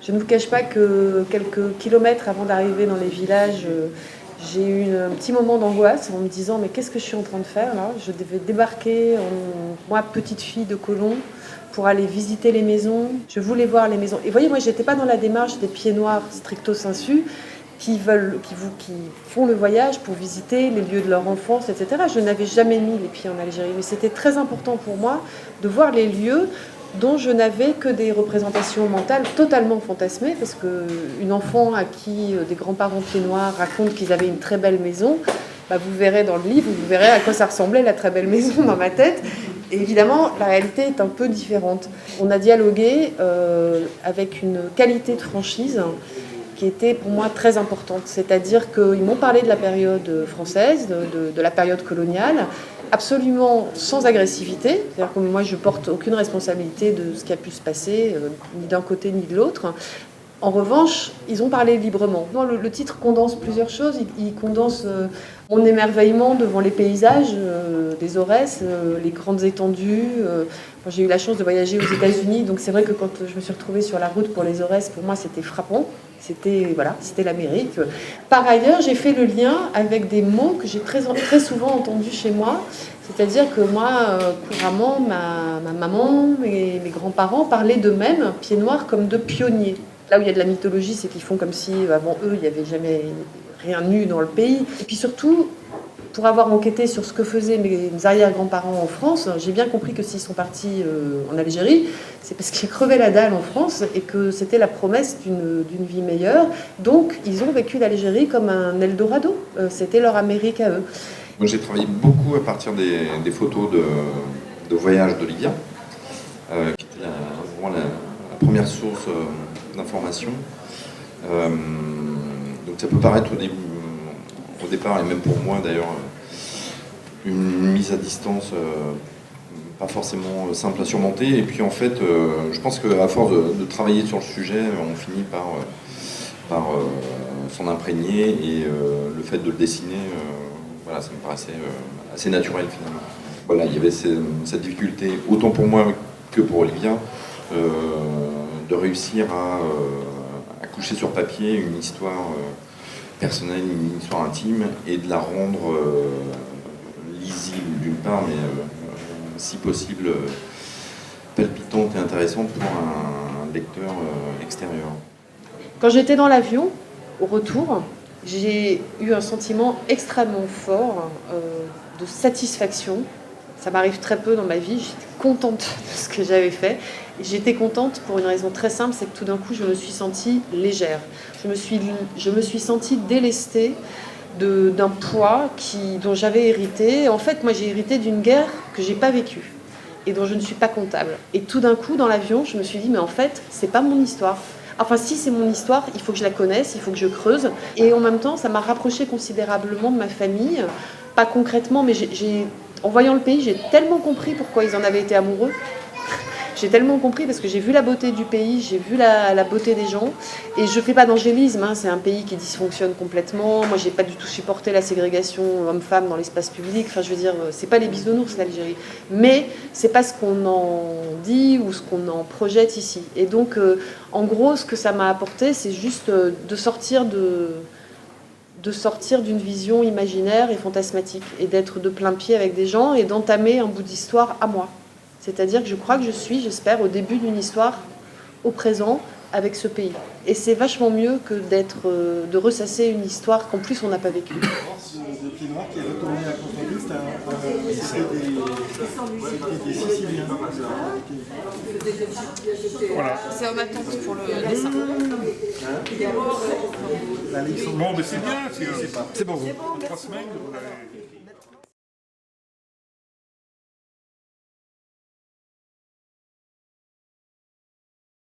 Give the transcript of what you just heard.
Je ne vous cache pas que quelques kilomètres avant d'arriver dans les villages, j'ai eu un petit moment d'angoisse en me disant mais qu'est-ce que je suis en train de faire là? Je devais débarquer, moi petite fille de colon, pour aller visiter les maisons. Je voulais voir les maisons. Et vous voyez, moi j'étais pas dans la démarche des pieds noirs stricto sensu qui font le voyage pour visiter les lieux de leur enfance, etc. Je n'avais jamais mis les pieds en Algérie, mais c'était très important pour moi de voir les lieux dont je n'avais que des représentations mentales totalement fantasmées, parce qu'une enfant à qui des grands-parents pieds noirs racontent qu'ils avaient une très belle maison, bah vous verrez dans le livre, vous verrez à quoi ça ressemblait la très belle maison dans ma tête. Et évidemment, la réalité est un peu différente. On a dialogué avec une qualité de franchise qui était pour moi très importante. C'est-à-dire qu'ils m'ont parlé de la période française, de la période coloniale, absolument sans agressivité. C'est-à-dire que moi, je ne porte aucune responsabilité de ce qui a pu se passer, ni d'un côté ni de l'autre. En revanche, ils ont parlé librement. Le titre condense plusieurs choses. Il condense mon émerveillement devant les paysages des Aurès, les grandes étendues. J'ai eu la chance de voyager aux États-Unis, donc c'est vrai que quand je me suis retrouvée sur la route pour les Aurès, pour moi c'était frappant. C'était l'Amérique. Par ailleurs, j'ai fait le lien avec des mots que j'ai très souvent entendus chez moi. C'est-à-dire que moi, couramment, ma maman, mes grands-parents parlaient d'eux-mêmes, pieds noirs, comme de pionniers. Là où il y a de la mythologie, c'est qu'ils font comme si, avant eux, il n'y avait jamais rien eu dans le pays. Et puis surtout, pour avoir enquêté sur ce que faisaient mes arrière-grands-parents en France, j'ai bien compris que s'ils sont partis en Algérie, c'est parce qu'ils crevaient la dalle en France et que c'était la promesse d'une vie meilleure. Donc, ils ont vécu l'Algérie comme un Eldorado. C'était leur Amérique à eux. Moi, j'ai travaillé beaucoup à partir des photos de voyage d'Olivia, qui était vraiment la première source d'information. Donc ça peut paraître au départ, et même pour moi d'ailleurs, une mise à distance pas forcément simple à surmonter. Et puis en fait, je pense qu'à force de travailler sur le sujet, on finit par s'en imprégner, et le fait de le dessiner, voilà, ça me paraissait assez naturel finalement. Voilà, il y avait cette difficulté, autant pour moi que pour Olivia, de réussir à coucher sur papier une histoire personnelle, une histoire intime, et de la rendre lisible d'une part, mais si possible palpitante et intéressante pour un lecteur extérieur. Quand j'étais dans l'avion, au retour, j'ai eu un sentiment extrêmement fort de satisfaction. Ça m'arrive très peu dans ma vie, j'étais contente de ce que j'avais fait. Et j'étais contente pour une raison très simple, c'est que tout d'un coup, je me suis sentie légère. Je me suis sentie délestée d'un poids dont j'avais hérité. En fait, moi, j'ai hérité d'une guerre que j'ai pas vécue et dont je ne suis pas comptable. Et tout d'un coup, dans l'avion, je me suis dit, mais en fait, c'est pas mon histoire. Enfin, si c'est mon histoire, il faut que je la connaisse, il faut que je creuse. Et en même temps, ça m'a rapprochée considérablement de ma famille. Pas concrètement, mais en voyant le pays, j'ai tellement compris pourquoi ils en avaient été amoureux. J'ai tellement compris parce que j'ai vu la beauté du pays, j'ai vu la beauté des gens. Et je ne fais pas d'angélisme, hein, c'est un pays qui dysfonctionne complètement. Moi, je n'ai pas du tout supporté la ségrégation homme-femme dans l'espace public. Enfin, je veux dire, c'est pas les bisounours, l'Algérie. Mais c'est pas ce qu'on en dit ou ce qu'on en projette ici. Et donc, en gros, ce que ça m'a apporté, c'est juste de sortir d'une vision imaginaire et fantasmatique, et d'être de plein pied avec des gens et d'entamer un bout d'histoire à moi. C'est-à-dire que je crois que je suis, j'espère, au début d'une histoire au présent avec ce pays. Et c'est vachement mieux que de ressasser une histoire qu'en plus on n'a pas vécue. Le pied noir qui est retourné à Constantine, c'était des Siciliens. Voilà. C'est ma tante pour le dessin. Bon, mais c'est bien, c'est bon. 3 semaines.